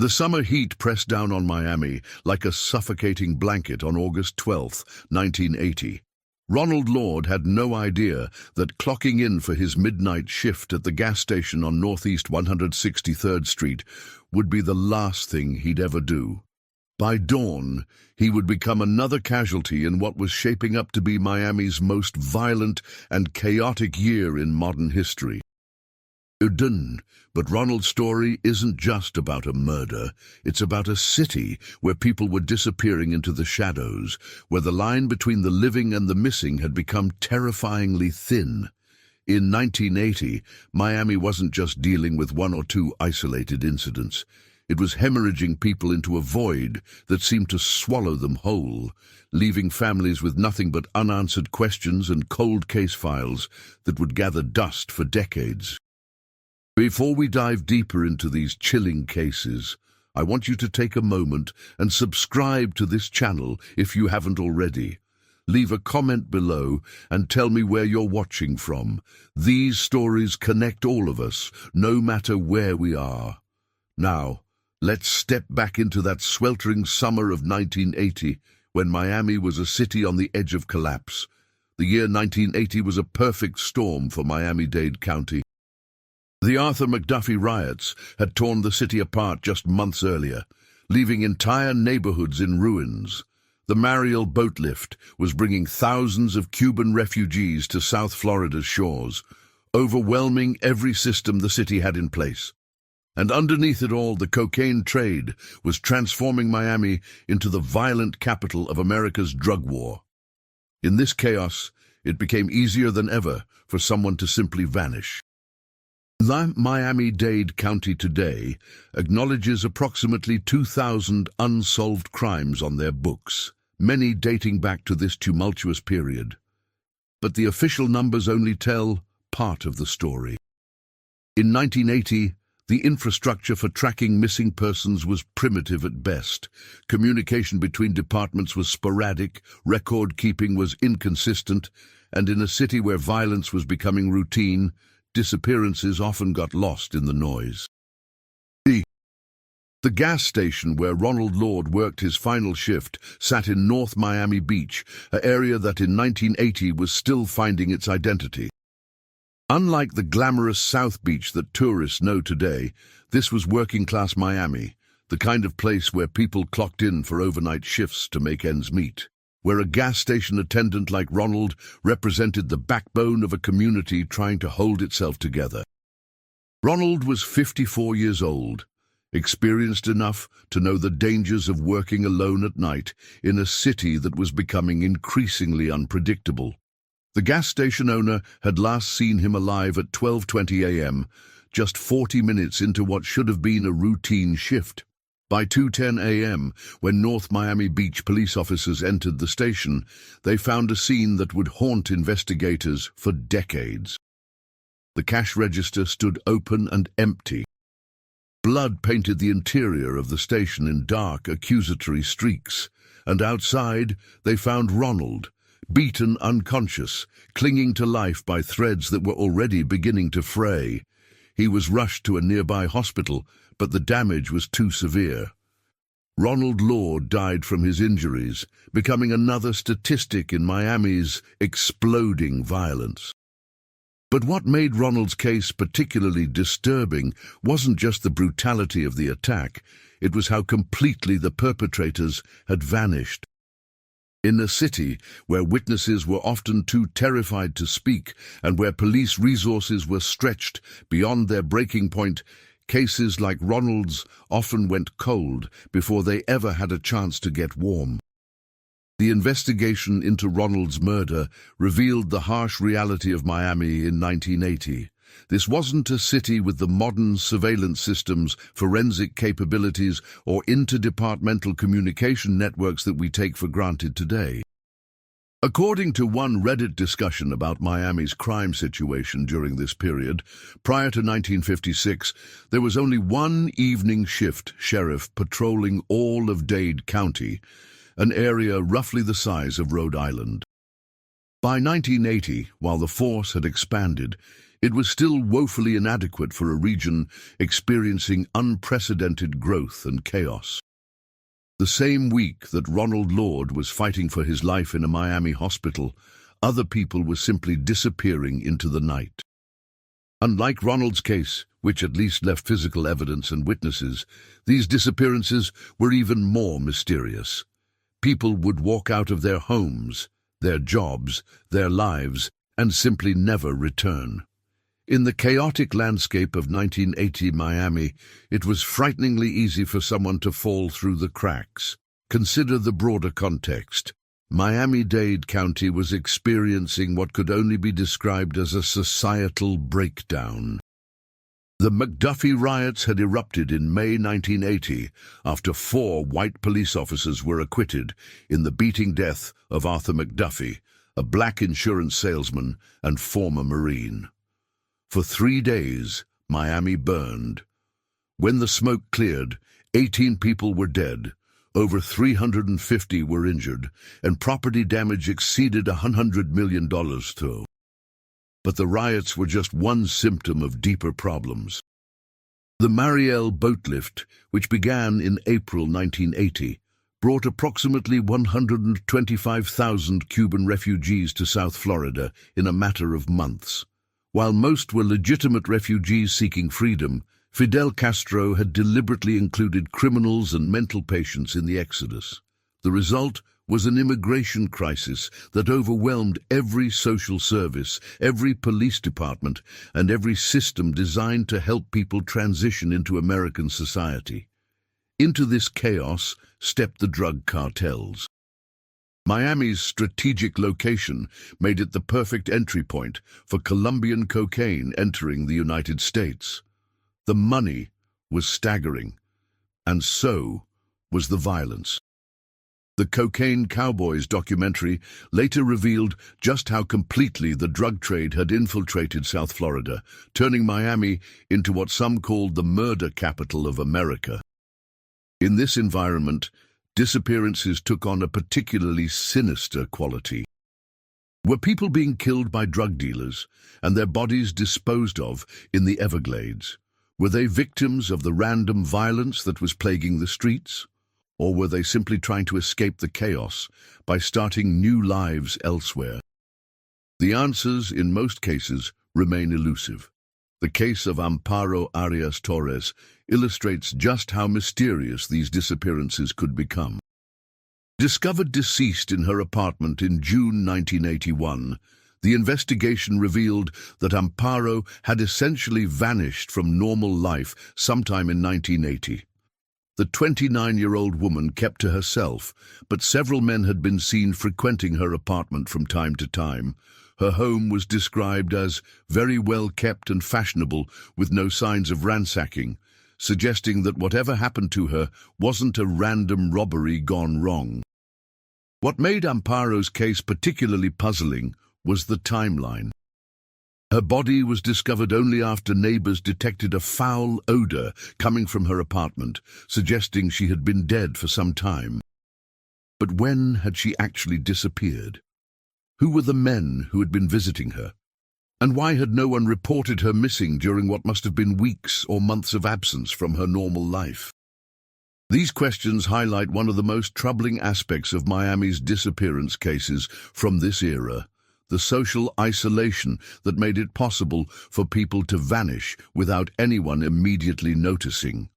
The summer heat pressed down on Miami like a suffocating blanket on August 12, 1980. Ronald Lord had no idea that clocking in for his midnight shift at the gas station on Northeast 163rd Street would be the last thing he'd ever do. By dawn, he would become another casualty in what was shaping up to be Miami's most violent and chaotic year in modern history. But Ronald's story isn't just about a murder. It's about a city where people were disappearing into the shadows, where the line between the living and the missing had become terrifyingly thin. In 1980, Miami wasn't just dealing with one or two isolated incidents. It was hemorrhaging people into a void that seemed to swallow them whole, leaving families with nothing but unanswered questions and cold case files that would gather dust for decades. Before we dive deeper into these chilling cases, I want you to take a moment and subscribe to this channel if you haven't already. Leave a comment below and tell me where you're watching from. These stories connect all of us, no matter where we are. Now, let's step back into that sweltering summer of 1980, when Miami was a city on the edge of collapse. The year 1980 was a perfect storm for Miami-Dade County. The Arthur McDuffie riots had torn the city apart just months earlier, leaving entire neighborhoods in ruins. The Mariel Boatlift was bringing thousands of Cuban refugees to South Florida's shores, overwhelming every system the city had in place. And underneath it all, the cocaine trade was transforming Miami into the violent capital of America's drug war. In this chaos, it became easier than ever for someone to simply vanish. Miami-Dade County today acknowledges approximately 2,000 unsolved crimes on their books, many dating back to this tumultuous period. But the official numbers only tell part of the story. In 1980, the infrastructure for tracking missing persons was primitive at best. Communication between departments was sporadic, record-keeping was inconsistent, and in a city where violence was becoming routine, disappearances often got lost in the noise. The gas station where Ronald Lord worked his final shift sat in North Miami Beach, an area that in 1980 was still finding its identity. Unlike the glamorous South Beach that tourists know today, this was working-class Miami, the kind of place where people clocked in for overnight shifts to make ends meet, where a gas station attendant like Ronald represented the backbone of a community trying to hold itself together. Ronald was 54 years old, experienced enough to know the dangers of working alone at night in a city that was becoming increasingly unpredictable. The gas station owner had last seen him alive at 12:20 a.m., just 40 minutes into what should have been a routine shift. By 2:10 a.m., when North Miami Beach police officers entered the station, they found a scene that would haunt investigators for decades. The cash register stood open and empty. Blood painted the interior of the station in dark, accusatory streaks, and outside they found Ronald, beaten unconscious, clinging to life by threads that were already beginning to fray. He was rushed to a nearby hospital, but the damage was too severe. Ronald Lord died from his injuries, becoming another statistic in Miami's exploding violence. But what made Ronald's case particularly disturbing wasn't just the brutality of the attack, it was how completely the perpetrators had vanished. In a city where witnesses were often too terrified to speak and where police resources were stretched beyond their breaking point, cases like Ronald's often went cold before they ever had a chance to get warm. The investigation into Ronald's murder revealed the harsh reality of Miami in 1980. This wasn't a city with the modern surveillance systems, forensic capabilities, or interdepartmental communication networks that we take for granted today. According to one Reddit discussion about Miami's crime situation during this period, prior to 1956, there was only one evening shift sheriff patrolling all of Dade County, an area roughly the size of Rhode Island. By 1980, while the force had expanded, it was still woefully inadequate for a region experiencing unprecedented growth and chaos. The same week that Ronald Lord was fighting for his life in a Miami hospital, other people were simply disappearing into the night. Unlike Ronald's case, which at least left physical evidence and witnesses, these disappearances were even more mysterious. People would walk out of their homes, their jobs, their lives, and simply never return. In the chaotic landscape of 1980 Miami, it was frighteningly easy for someone to fall through the cracks. Consider the broader context. Miami-Dade County was experiencing what could only be described as a societal breakdown. The McDuffie riots had erupted in May 1980 after 4 white police officers were acquitted in the beating death of Arthur McDuffie, a black insurance salesman and former Marine. For 3 days, Miami burned. When the smoke cleared, 18 people were dead, over 350 were injured, and property damage exceeded $100 million too. But the riots were just one symptom of deeper problems. The Mariel Boatlift, which began in April 1980, brought approximately 125,000 Cuban refugees to South Florida in a matter of months. While most were legitimate refugees seeking freedom, Fidel Castro had deliberately included criminals and mental patients in the exodus. The result was an immigration crisis that overwhelmed every social service, every police department, and every system designed to help people transition into American society. Into this chaos stepped the drug cartels. Miami's strategic location made it the perfect entry point for Colombian cocaine entering the United States. The money was staggering, and so was the violence. The Cocaine Cowboys documentary later revealed just how completely the drug trade had infiltrated South Florida, turning Miami into what some called the murder capital of America. In this environment, disappearances took on a particularly sinister quality. Were people being killed by drug dealers and their bodies disposed of in the Everglades? Were they victims of the random violence that was plaguing the streets? Or were they simply trying to escape the chaos by starting new lives elsewhere? The answers, in most cases, remain elusive. The case of Amparo Arias Torres illustrates just how mysterious these disappearances could become. Discovered deceased in her apartment in June 1981, the investigation revealed that Amparo had essentially vanished from normal life sometime in 1980. The 29-year-old woman kept to herself, but several men had been seen frequenting her apartment from time to time. Her home was described as very well kept and fashionable, with no signs of ransacking, suggesting that whatever happened to her wasn't a random robbery gone wrong. What made Amparo's case particularly puzzling was the timeline. Her body was discovered only after neighbors detected a foul odor coming from her apartment, suggesting she had been dead for some time. But when had she actually disappeared? Who were the men who had been visiting her? And why had no one reported her missing during what must have been weeks or months of absence from her normal life? These questions highlight one of the most troubling aspects of Miami's disappearance cases from this era: the social isolation that made it possible for people to vanish without anyone immediately noticing.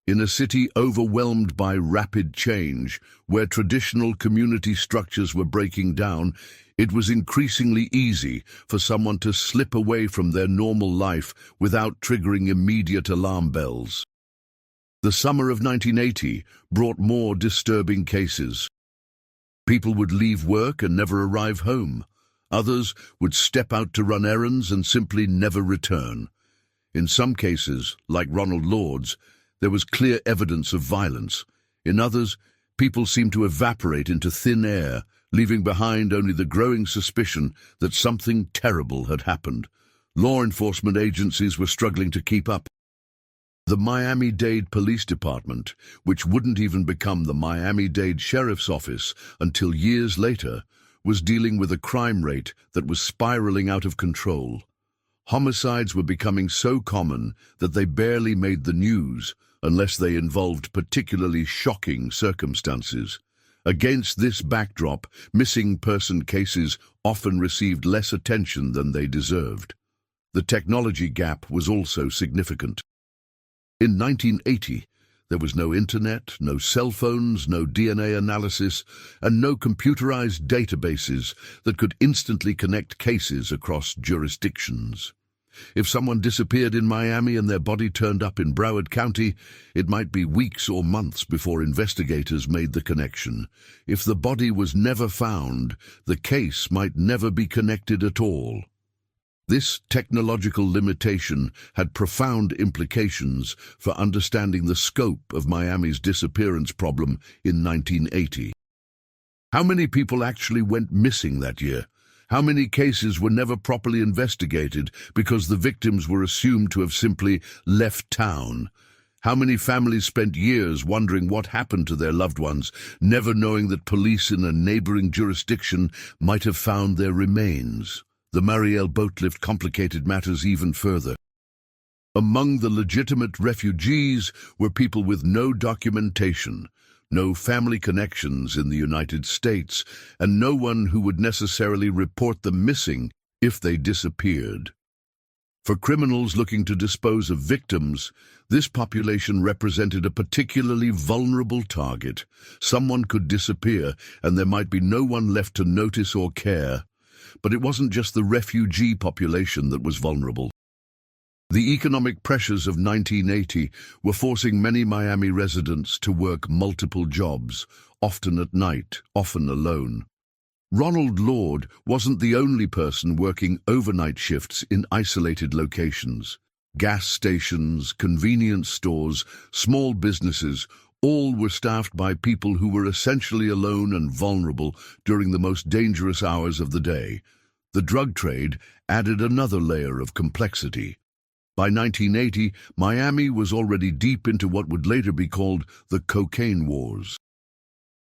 In a city overwhelmed by rapid change, where traditional community structures were breaking down, it was increasingly easy for someone to slip away from their normal life without triggering immediate alarm bells. The summer of 1980 brought more disturbing cases. People would leave work and never arrive home. Others would step out to run errands and simply never return. In some cases, like Ronald Lord's, there was clear evidence of violence. In others, people seemed to evaporate into thin air, leaving behind only the growing suspicion that something terrible had happened. Law enforcement agencies were struggling to keep up. The Miami-Dade Police Department, which wouldn't even become the Miami-Dade Sheriff's Office until years later, was dealing with a crime rate that was spiraling out of control. Homicides were becoming so common that they barely made the news unless they involved particularly shocking circumstances. Against this backdrop, missing person cases often received less attention than they deserved. The technology gap was also significant. In 1980, there was no internet, no cell phones, no DNA analysis, and no computerized databases that could instantly connect cases across jurisdictions. If someone disappeared in Miami and their body turned up in Broward County, it might be weeks or months before investigators made the connection. If the body was never found, the case might never be connected at all. This technological limitation had profound implications for understanding the scope of Miami's disappearance problem in 1980. How many people actually went missing that year? How many cases were never properly investigated because the victims were assumed to have simply left town? How many families spent years wondering what happened to their loved ones, never knowing that police in a neighboring jurisdiction might have found their remains? The Mariel Boatlift complicated matters even further. Among the legitimate refugees were people with no documentation, no family connections in the United States, and no one who would necessarily report them missing if they disappeared. For criminals looking to dispose of victims, this population represented a particularly vulnerable target. Someone could disappear, and there might be no one left to notice or care. But it wasn't just the refugee population that was vulnerable. The economic pressures of 1980 were forcing many Miami residents to work multiple jobs, often at night, often alone. Ronald Lord wasn't the only person working overnight shifts in isolated locations. Gas stations, convenience stores, small businesses, all were staffed by people who were essentially alone and vulnerable during the most dangerous hours of the day. The drug trade added another layer of complexity. By 1980, Miami was already deep into what would later be called the cocaine wars.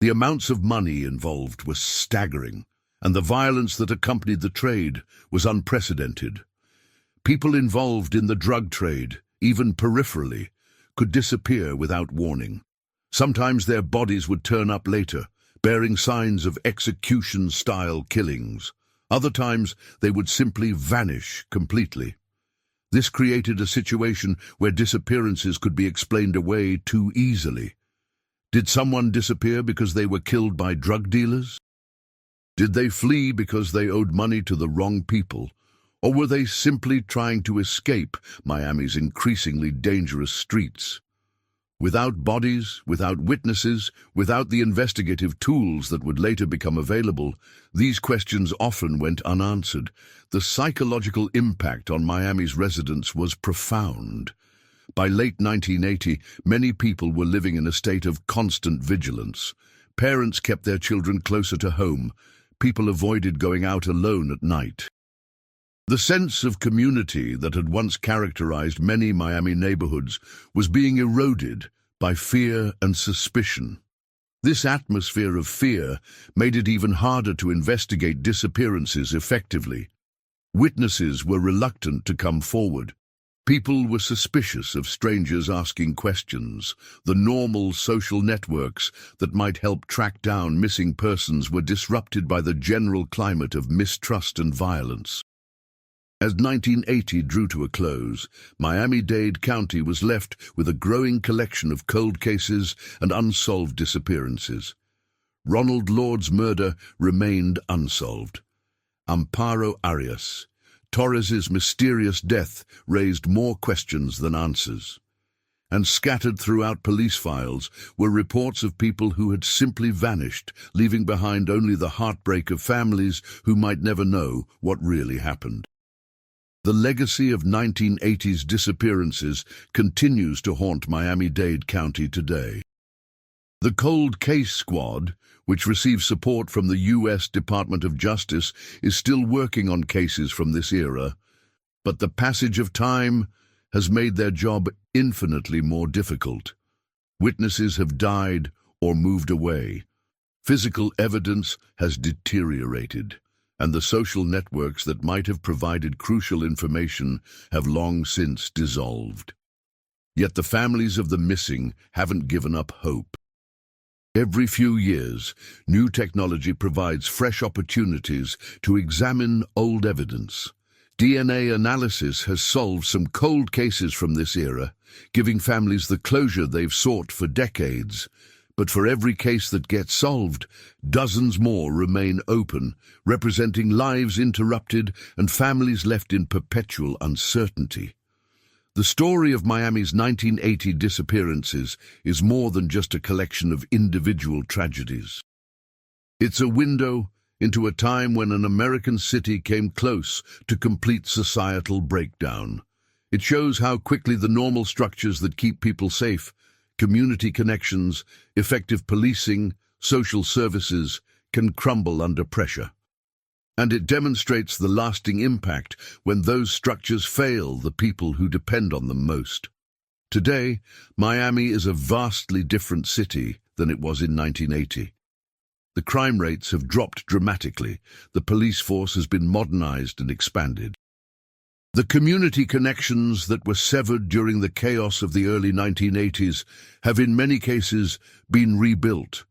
The amounts of money involved were staggering, and the violence that accompanied the trade was unprecedented. People involved in the drug trade, even peripherally, could disappear without warning. Sometimes their bodies would turn up later, bearing signs of execution-style killings. Other times, they would simply vanish completely. This created a situation where disappearances could be explained away too easily. Did someone disappear because they were killed by drug dealers? Did they flee because they owed money to the wrong people? Or were they simply trying to escape Miami's increasingly dangerous streets? Without bodies, without witnesses, without the investigative tools that would later become available, these questions often went unanswered. The psychological impact on Miami's residents was profound. By late 1980, many people were living in a state of constant vigilance. Parents kept their children closer to home. People avoided going out alone at night. The sense of community that had once characterized many Miami neighborhoods was being eroded by fear and suspicion. This atmosphere of fear made it even harder to investigate disappearances effectively. Witnesses were reluctant to come forward. People were suspicious of strangers asking questions. The normal social networks that might help track down missing persons were disrupted by the general climate of mistrust and violence. As 1980 drew to a close, Miami-Dade County was left with a growing collection of cold cases and unsolved disappearances. Ronald Lord's murder remained unsolved. Amparo Arias, Torres's mysterious death raised more questions than answers. And scattered throughout police files were reports of people who had simply vanished, leaving behind only the heartbreak of families who might never know what really happened. The legacy of 1980s disappearances continues to haunt Miami-Dade County today. The Cold Case Squad, which receives support from the U.S. Department of Justice, is still working on cases from this era, but the passage of time has made their job infinitely more difficult. Witnesses have died or moved away. Physical evidence has deteriorated. and the social networks that might have provided crucial information have long since dissolved. Yet the families of the missing haven't given up hope. Every few years, new technology provides fresh opportunities to examine old evidence. DNA analysis has solved some cold cases from this era, giving families the closure they've sought for decades. But for every case that gets solved, dozens more remain open, representing lives interrupted and families left in perpetual uncertainty. The story of Miami's 1980 disappearances is more than just a collection of individual tragedies. It's a window into a time when an American city came close to complete societal breakdown. It shows how quickly the normal structures that keep people safe, community connections, effective policing, social services, can crumble under pressure. And it demonstrates the lasting impact when those structures fail the people who depend on them most. Today, Miami is a vastly different city than it was in 1980. The crime rates have dropped dramatically. The police force has been modernized and expanded. The community connections that were severed during the chaos of the early 1980s have in many cases been rebuilt.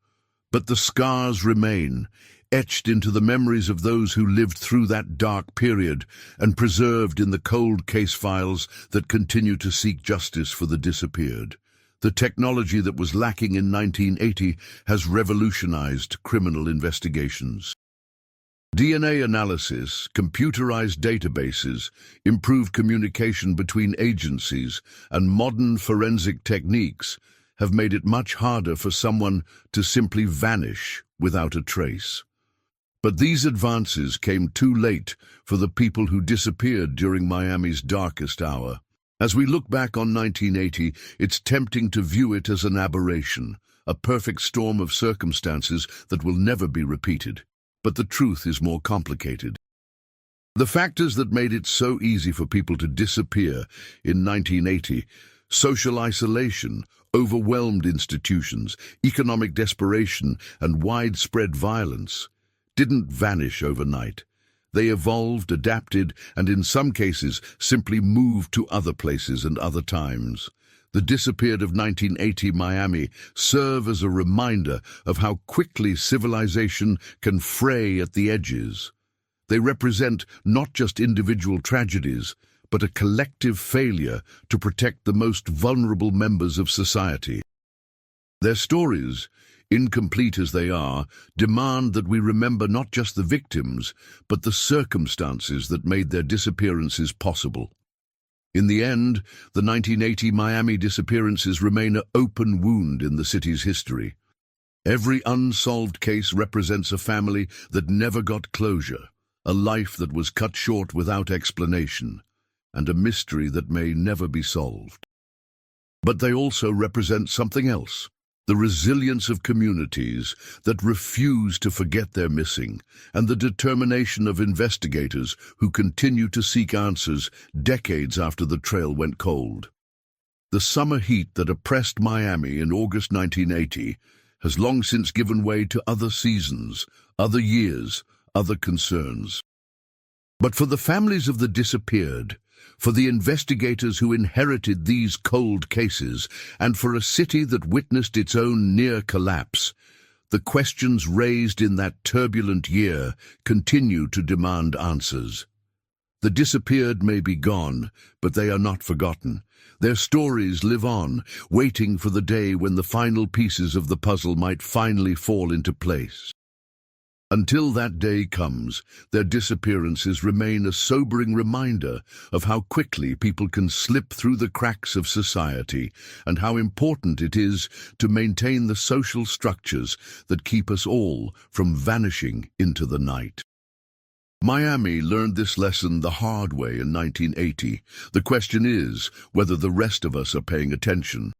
But the scars remain, etched into the memories of those who lived through that dark period and preserved in the cold case files that continue to seek justice for the disappeared. The technology that was lacking in 1980 has revolutionized criminal investigations. DNA analysis, computerized databases, improved communication between agencies, and modern forensic techniques have made it much harder for someone to simply vanish without a trace. But these advances came too late for the people who disappeared during Miami's darkest hour. As we look back on 1980, it's tempting to view it as an aberration, a perfect storm of circumstances that will never be repeated. But the truth is more complicated. The factors that made it so easy for people to disappear in 1980, social isolation, overwhelmed institutions, economic desperation, and widespread violence, didn't vanish overnight. They evolved, adapted, and in some cases simply moved to other places and other times. The disappeared of 1980 Miami serve as a reminder of how quickly civilization can fray at the edges. They represent not just individual tragedies, but a collective failure to protect the most vulnerable members of society. Their stories, incomplete as they are, demand that we remember not just the victims, but the circumstances that made their disappearances possible. In the end, the 1980 Miami disappearances remain an open wound in the city's history. Every unsolved case represents a family that never got closure, a life that was cut short without explanation, and a mystery that may never be solved. But they also represent something else. The resilience of communities that refuse to forget their missing, and the determination of investigators who continue to seek answers decades after the trail went cold. The summer heat that oppressed Miami in August 1980 has long since given way to other seasons, other years, other concerns. But for the families of the disappeared, for the investigators who inherited these cold cases, and for a city that witnessed its own near collapse, the questions raised in that turbulent year continue to demand answers. The disappeared may be gone, but they are not forgotten. Their stories live on, waiting for the day when the final pieces of the puzzle might finally fall into place. Until that day comes, their disappearances remain a sobering reminder of how quickly people can slip through the cracks of society and how important it is to maintain the social structures that keep us all from vanishing into the night. Miami learned this lesson the hard way in 1980. The question is whether the rest of us are paying attention.